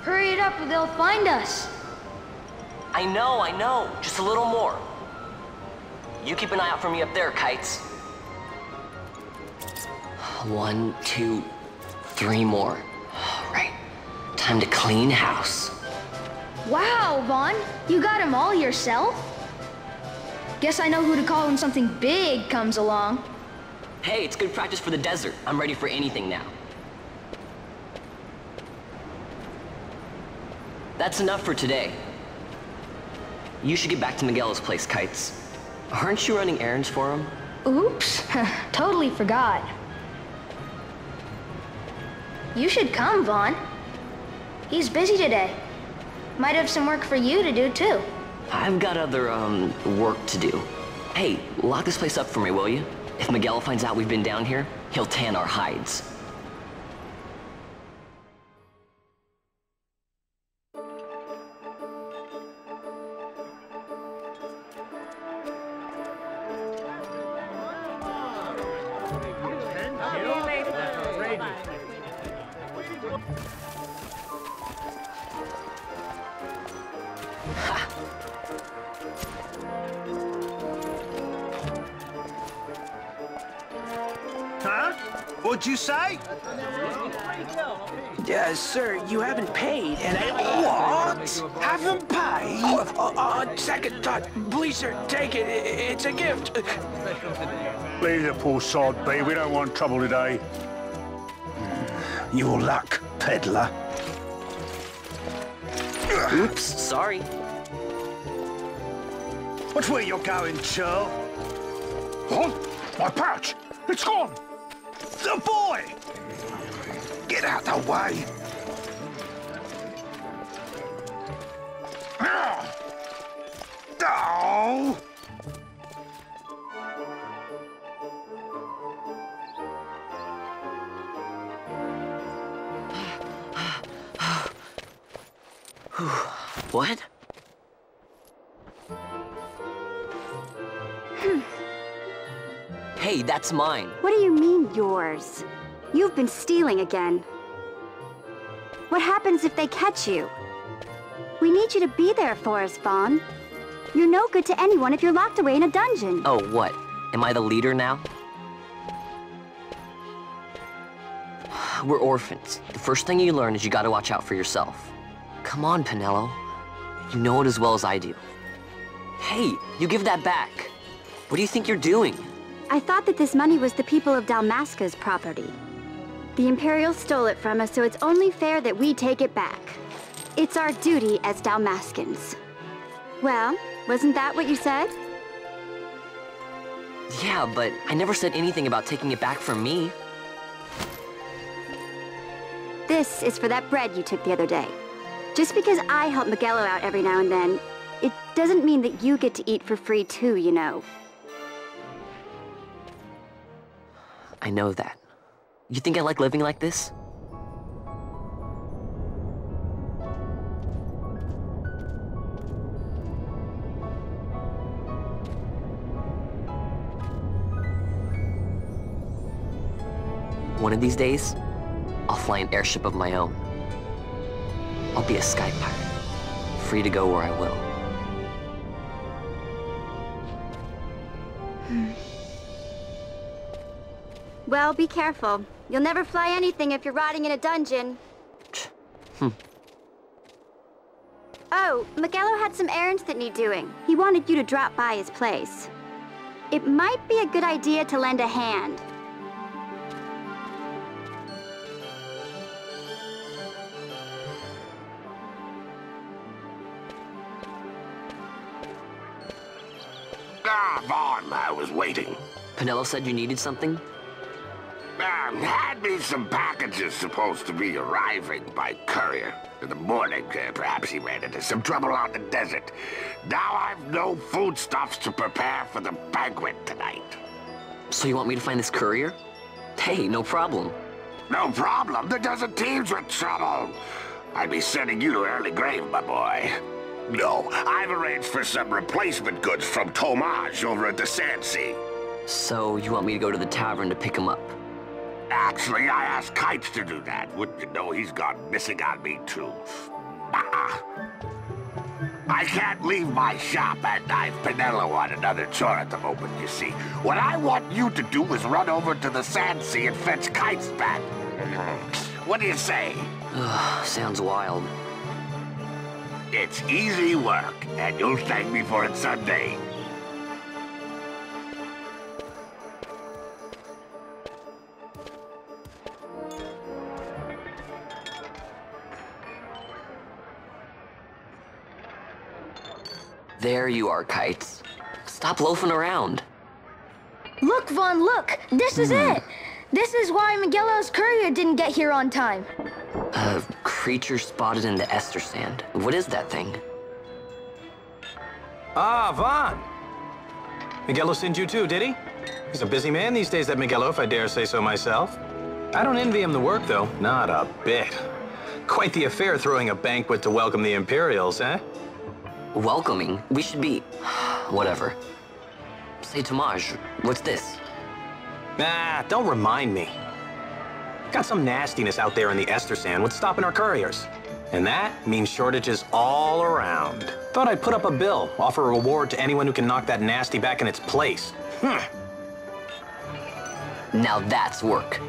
Hurry it up or they'll find us. I know. Just a little more. You keep an eye out for me up there, Kites. 1, 2, 3 more. All right, time to clean house. Wow, Vaughn, you got them all yourself? Guess I know who to call when something big comes along. Hey, it's good practice for the desert. I'm ready for anything now. That's enough for today. You should get back to Miguel's place, Kites. Aren't you running errands for him? Oops, totally forgot. You should come, Vaughn. He's busy today. Might have some work for you to do, too. I've got other, work to do. Hey, lock this place up for me, will you? If Miguel finds out we've been down here, he'll tan our hides. Huh? What'd you say? Sir, you haven't paid, and What? Haven't paid? On second thought, please, sir, take it. It's a gift. Leave the poor sod be. We don't want trouble today. Your luck, peddler. Oops, sorry. Watch where you're going, Churl. What? My pouch! It's gone! The boy! Get out the way! Oh! What? Hey, that's mine. What do you mean, yours? You've been stealing again. What happens if they catch you? We need you to be there for us, Vaughn. You're no good to anyone if you're locked away in a dungeon. Oh, what? Am I the leader now? We're orphans. The first thing you learn is you gotta watch out for yourself. Come on, Pinello. You know it as well as I do. Hey, you give that back. What do you think you're doing? I thought that this money was the people of Dalmasca's property. The Imperials stole it from us, so it's only fair that we take it back. It's our duty as Dalmascans. Well, wasn't that what you said? Yeah, but I never said anything about taking it back from me. This is for that bread you took the other day. Just because I help Miguelo out every now and then, it doesn't mean that you get to eat for free too, you know. I know that. You think I like living like this? One of these days, I'll fly an airship of my own. I'll be a sky pirate, free to go where I will. Well, be careful. You'll never fly anything if you're rotting in a dungeon. Oh, Miguelo had some errands that need doing. He wanted you to drop by his place. It might be a good idea to lend a hand. Vaughn, I was waiting. Pinello said you needed something? Had me some packages supposed to be arriving by courier. In the morning, perhaps he ran into some trouble on the desert. Now I've no foodstuffs to prepare for the banquet tonight. So you want me to find this courier? Hey, no problem. No problem. The desert teems with trouble. I'd be sending you to early grave, my boy. No, I've arranged for some replacement goods from Tomage over at the Sandsea. So you want me to go to the tavern to pick him up? Actually, I asked Kites to do that. Wouldn't you know he's gone missing on me, too? I can't leave my shop, and I've Pinello on another chore at the moment, you see. What I want you to do is run over to the Sand Sea and fetch Kites back. What do you say? Sounds wild. It's easy work, and you'll thank me for it someday. There you are, Kites. Stop loafing around. Look, Vaughn, look! This is it! This is why Miguelo's courier didn't get here on time. A creature spotted in the ester sand. What is that thing? Ah, Vaughn! Miguelo sent you too, did he? He's a busy man these days, that Miguelo, if I dare say so myself. I don't envy him the work, though. Not a bit. Quite the affair throwing a banquet to welcome the Imperials, eh? Welcoming? We should be... whatever. Say, Tomaj, what's this? Nah, don't remind me. Got some nastiness out there in the ester sand. What's stopping our couriers? And that means shortages all around. Thought I'd put up a bill, offer a reward to anyone who can knock that nasty back in its place. Now that's work.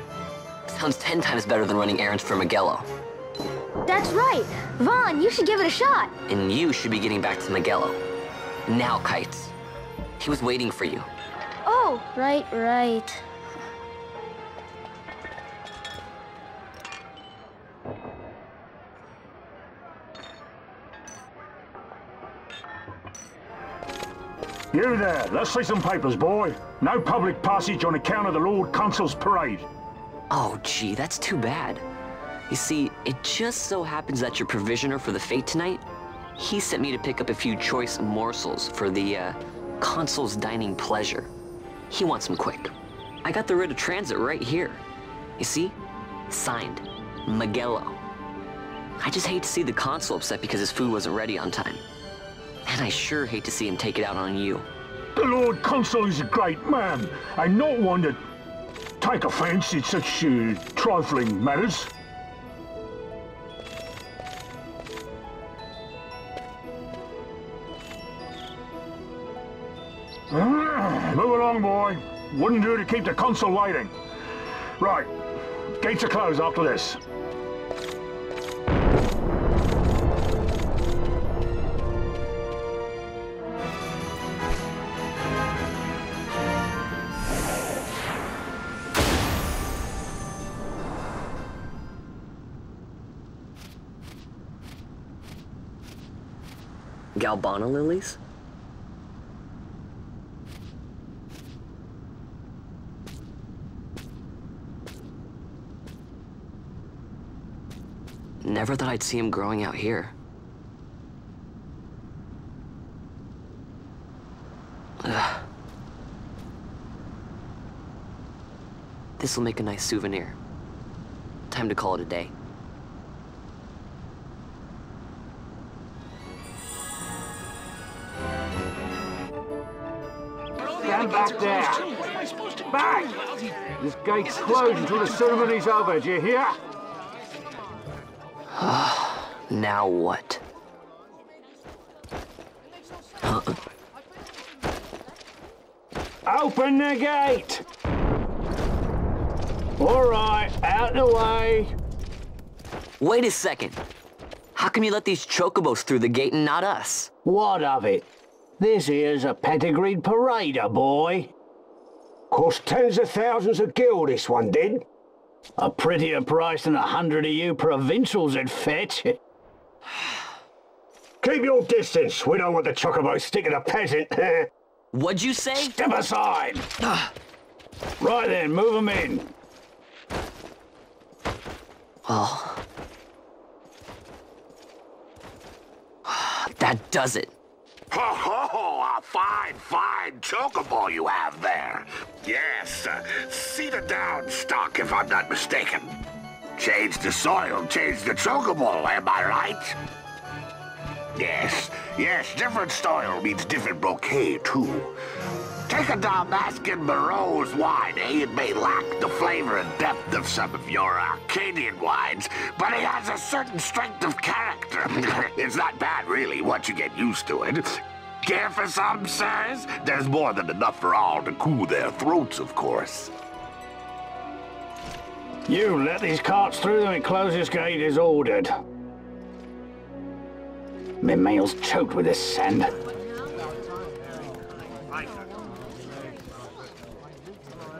Sounds 10 times better than running errands for Miguelo. That's right! Vaughn, you should give it a shot! And you should be getting back to Miguelo. Now, Kites. He was waiting for you. Oh, right. You there, let's see some papers, boy. No public passage on account of the Lord Consul's parade. Oh, gee, that's too bad. You see, it just so happens that your provisioner for the fete tonight, he sent me to pick up a few choice morsels for the, Consul's dining pleasure. He wants them quick. I got the writ of transit right here. You see? Signed, Miguelo. I just hate to see the Consul upset because his food wasn't ready on time. And I sure hate to see him take it out on you. The Lord Consul is a great man, and not one to take offence in such trifling matters. Move along, boy. Wouldn't do to keep the Consul waiting. Right, gates are closed after this. Galbana lilies? Never thought I'd see him growing out here. Ugh. This'll make a nice souvenir. Time to call it a day. Stand back there. Back! This gate's closed until the ceremony's over, do you hear? Now what? Open the gate! All right, out the way. Wait a second. How come you let these chocobos through the gate and not us? What of it? This here's a pedigreed parader, boy. Cost tens of thousands of gil, this one did. A prettier price than 100 of you provincials would fetch. Keep your distance. We don't want the chocobos sticking a peasant. What'd you say? Step aside. Right then, move them in. Well... that does it. Ho, ho, ho, a fine chocobo you have there. Yes, cedar down stock, if I'm not mistaken. Change the soil, change the chocobo, am I right? Yes, different soil means different bouquet, too. Take a Dalmascan Moreau's wine, eh? It may lack the flavor and depth of some of your Arcadian wines, but it has a certain strength of character. It's not bad, really, once you get used to it. Care for some, sirs? There's more than enough for all to cool their throats, of course. You let these carts through the closest gate is ordered. My mail's choked with this sand.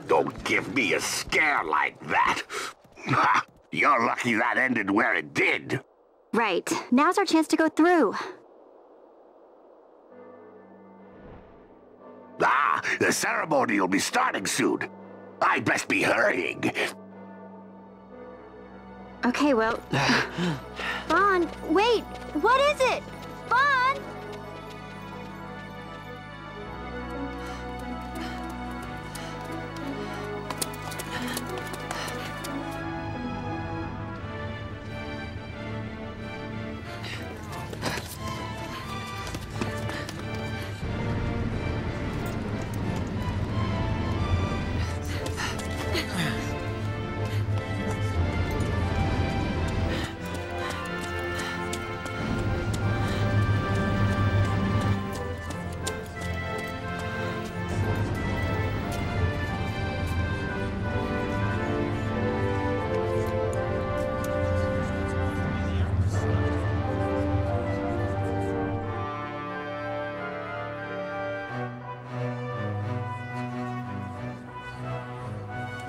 Don't give me a scare like that. You're lucky that ended where it did. Right. Now's our chance to go through. Ah, the ceremony will be starting soon. I'd best be hurrying. Okay, well... Vaughn, wait! What is it? Vaughn!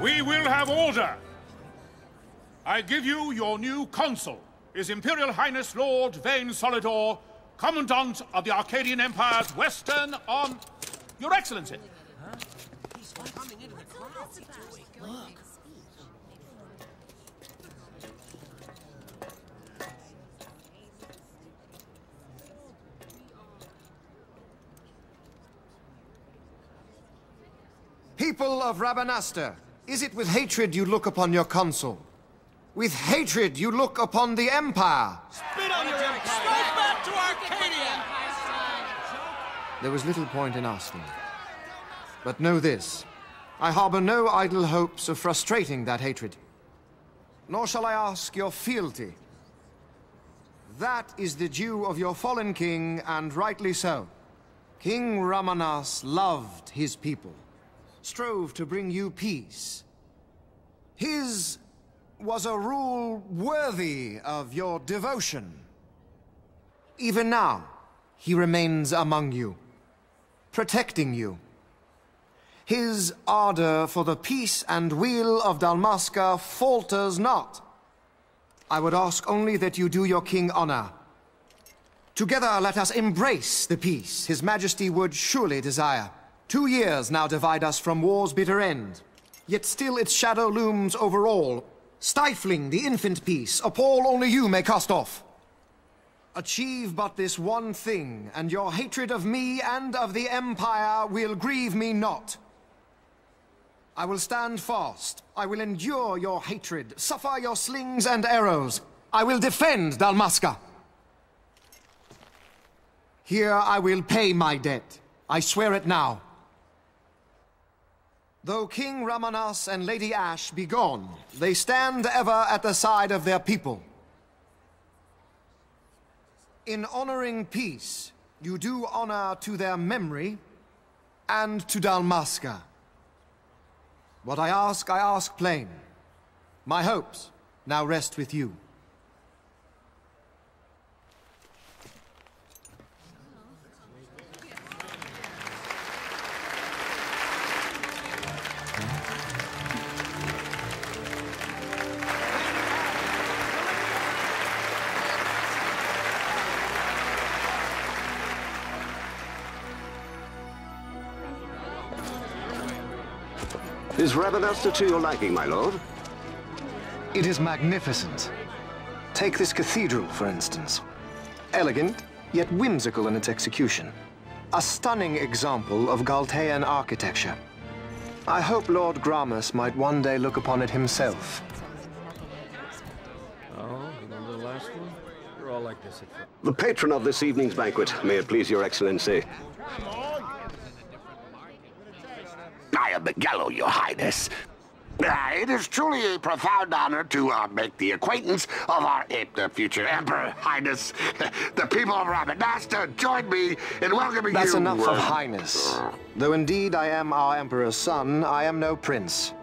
We will have order. I give you your new consul, His Imperial Highness Lord Vane Solidor, Commandant of the Arcadian Empire's Western on... Your Excellency. Huh? He's coming into the crowd. Look. People of Rabanastre, is it with hatred you look upon your consul? With hatred you look upon the Empire? Spit on your empire! Straight back to Arcadia! There was little point in asking. But know this, I harbor no idle hopes of frustrating that hatred. Nor shall I ask your fealty. That is the due of your fallen king, and rightly so. King Rabanastre loved his people, strove to bring you peace. His was a rule worthy of your devotion. Even now, he remains among you, protecting you. His ardor for the peace and weal of Dalmasca falters not. I would ask only that you do your king honor. Together let us embrace the peace His Majesty would surely desire. 2 years now divide us from war's bitter end, yet still its shadow looms over all, stifling the infant peace, a pall only you may cast off. Achieve but this one thing, and your hatred of me and of the Empire will grieve me not. I will stand fast. I will endure your hatred, suffer your slings and arrows. I will defend Dalmasca. Here I will pay my debt. I swear it now. Though King Rabanastre and Lady Ashe be gone, they stand ever at the side of their people. In honoring peace, you do honor to their memory and to Dalmasca. What I ask plain. My hopes now rest with you. Is Rabanastre to your liking, my lord? It is magnificent. Take this cathedral, for instance. Elegant, yet whimsical in its execution. A stunning example of Galtean architecture. I hope Lord Gramus might one day look upon it himself. Oh, remember the last one? You're all like this at first. The patron of this evening's banquet, may it please your excellency. I am Miguelo, Your Highness. It is truly a profound honor to make the acquaintance of our future Emperor, Highness. The people of Rabanastre join me in welcoming you. That's enough of Highness. Though indeed I am our Emperor's son, I am no prince.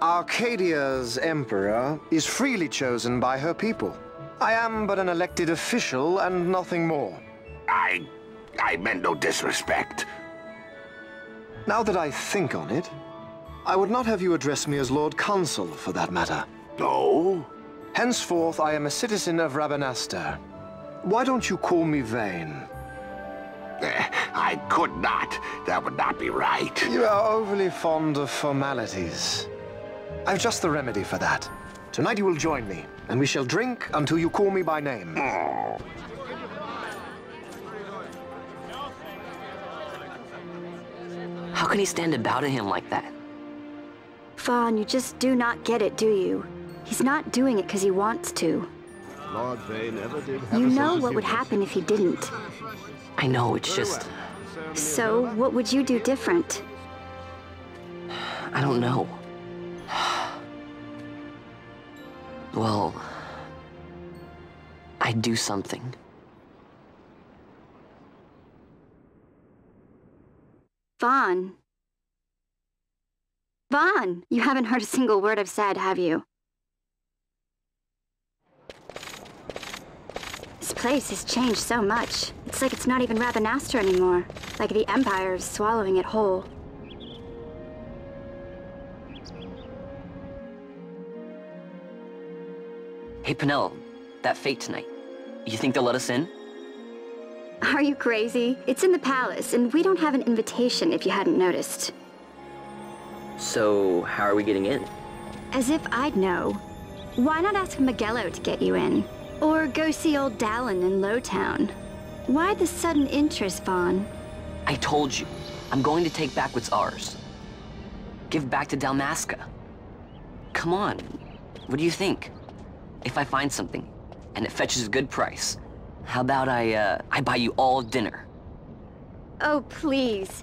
Arcadia's Emperor is freely chosen by her people. I am but an elected official and nothing more. I meant no disrespect. Now that I think on it, I would not have you address me as Lord Consul, for that matter. No? Henceforth, I am a citizen of Rabanastre. Why don't you call me Vane? I could not. That would not be right. You are overly fond of formalities. I've just the remedy for that. Tonight you will join me, and we shall drink until you call me by name. Oh. How can he stand about to him like that? Vaughn, you just do not get it, do you? He's not doing it because he wants to. Lord Vane never did have You know what would happen if he didn't. I know, it's just... So, what would you do different? I don't know. Well... I'd do something. Vaughn. Vaughn! You haven't heard a single word I've said, have you? This place has changed so much. It's like it's not even Rabanastre anymore. Like the Empire is swallowing it whole. Hey, Penelo, that fete tonight. You think they'll let us in? Are you crazy? It's in the palace, and we don't have an invitation if you hadn't noticed. So, how are we getting in? As if I'd know. Why not ask Miguelo to get you in? Or go see old Dallin in Lowtown? Why the sudden interest, Vaughn? I told you, I'm going to take back what's ours. Give back to Dalmasca. Come on, what do you think? If I find something, and it fetches a good price, how about I buy you all dinner? Oh, please.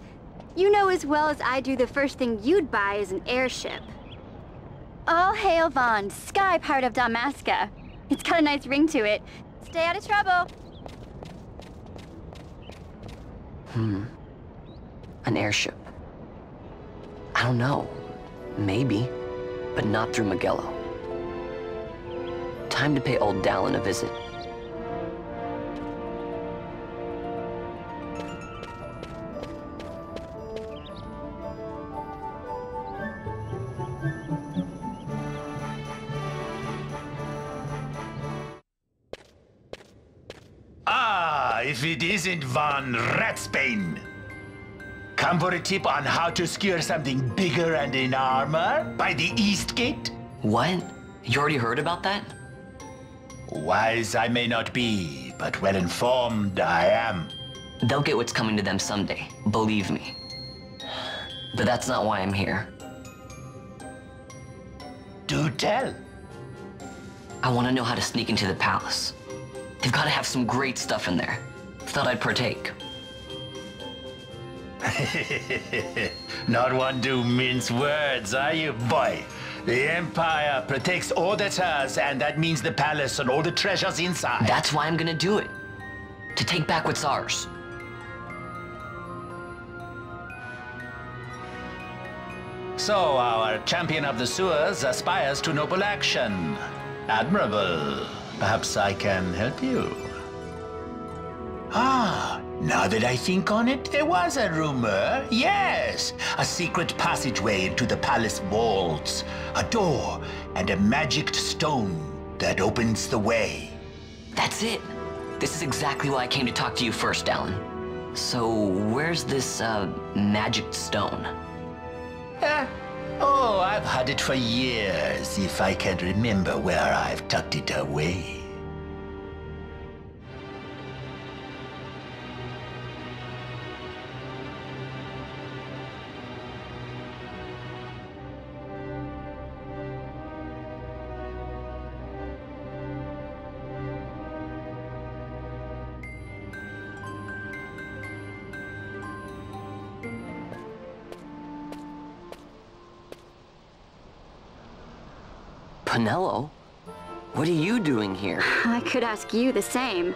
You know as well as I do the first thing you'd buy is an airship. All hail Vaughn, Sky Pirate of Dalmasca. It's got a nice ring to it. Stay out of trouble. An airship. I don't know. Maybe, but not through Miguelo. Time to pay old Dallin a visit. If it isn't Von Ratsbane. Come for a tip on how to secure something bigger and in armor by the East Gate? What? You already heard about that? Wise I may not be, but well informed I am. They'll get what's coming to them someday, believe me. But that's not why I'm here. Do tell. I want to know how to sneak into the palace. They've got to have some great stuff in there. Thought I'd partake. Not one to mince words, are you, boy? The Empire protects all that's hers, and that means the palace and all the treasures inside. That's why I'm gonna do it. To take back what's ours. So, our champion of the sewers aspires to noble action. Admirable. Perhaps I can help you. Now that I think on it, there was a rumor. Yes, a secret passageway into the palace vaults, a door, and a magic stone that opens the way. That's it. This is exactly why I came to talk to you first, Dallin. So, where's this, magic stone? Oh, I've had it for years, if I can remember where I've tucked it away. Penelo, what are you doing here? I could ask you the same,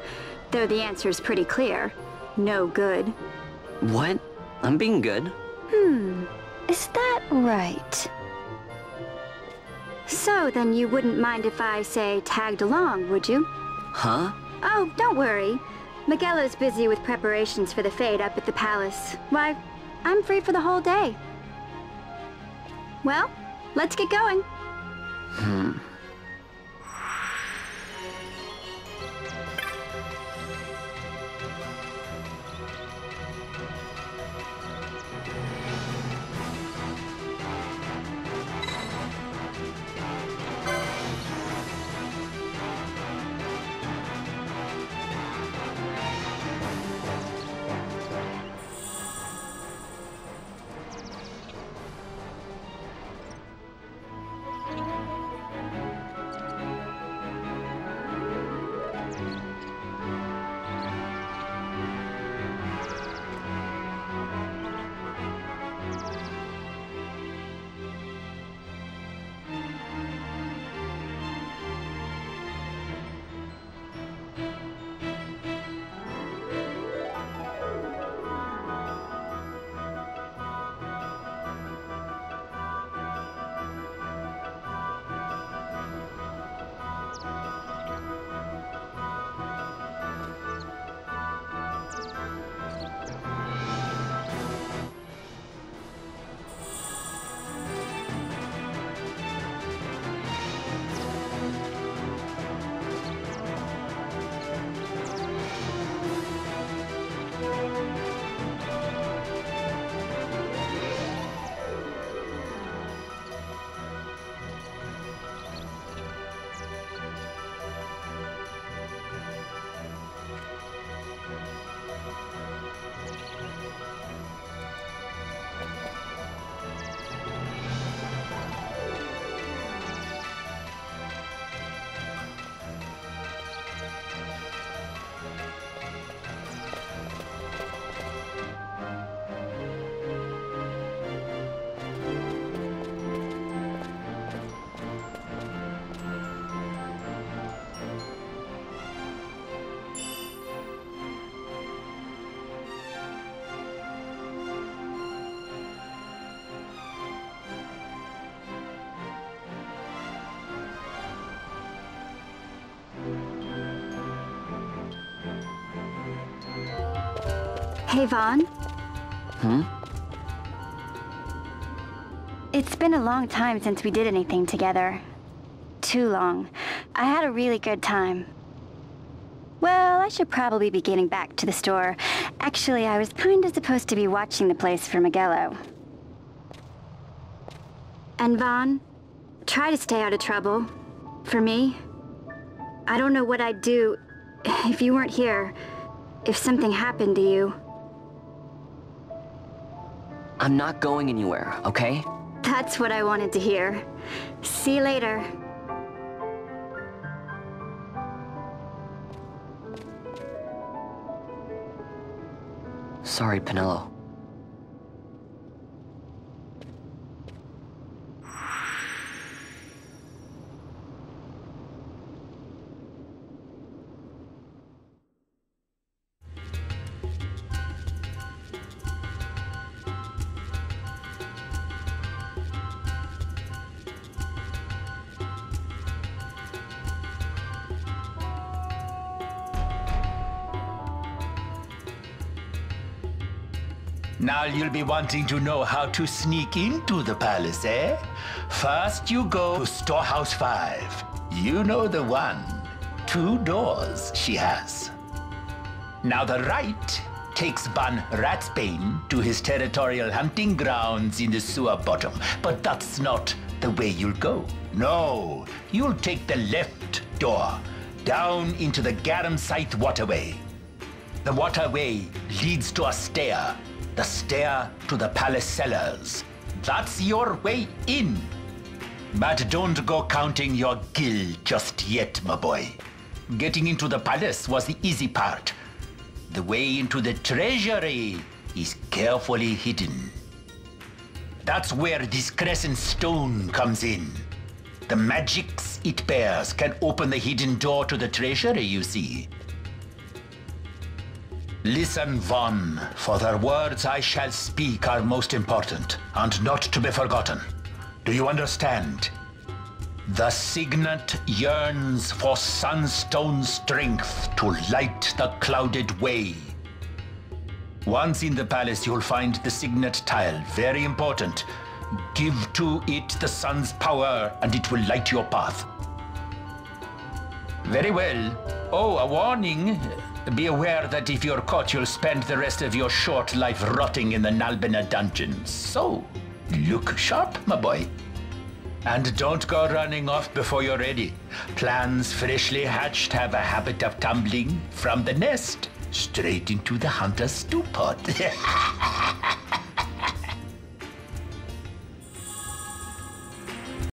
though the answer's pretty clear. No good. What? I'm being good. Is that right? So then you wouldn't mind if I, say, tagged along, would you? Huh? Oh, don't worry. Magello's busy with preparations for the fete up at the palace. Why, I'm free for the whole day. Well, let's get going. Hey, Vaughn. It's been a long time since we did anything together. Too long. I had a really good time. Well, I should probably be getting back to the store. Actually, I was kinda supposed to be watching the place for Magello. And Vaughn, try to stay out of trouble. For me. I don't know what I'd do if you weren't here. If something happened to you. I'm not going anywhere, okay? That's what I wanted to hear. See you later. Sorry, Penelo. Now you'll be wanting to know how to sneak into the palace, eh? First you go to Storehouse 5. You know the one. 2 doors she has. Now the right takes Ban Ratsbane to his territorial hunting grounds in the sewer bottom. But that's not the way you'll go. No, you'll take the left door, down into the Garamsite waterway. The waterway leads to a stair. The stair to the palace cellars. That's your way in. But don't go counting your gil just yet, my boy. Getting into the palace was the easy part. The way into the treasury is carefully hidden. That's where this crescent stone comes in. The magics it bears can open the hidden door to the treasury, you see. Listen, Von, for the words I shall speak are most important, and not to be forgotten. Do you understand? The signet yearns for sunstone strength to light the clouded way. Once in the palace, you'll find the signet tile. Very important. Give to it the sun's power, and it will light your path. Very well. Oh, a warning. Be aware that if you're caught, you'll spend the rest of your short life rotting in the Nalbina dungeons. So, look sharp, my boy. And don't go running off before you're ready. Plans freshly hatched have a habit of tumbling from the nest straight into the hunter's stew pot.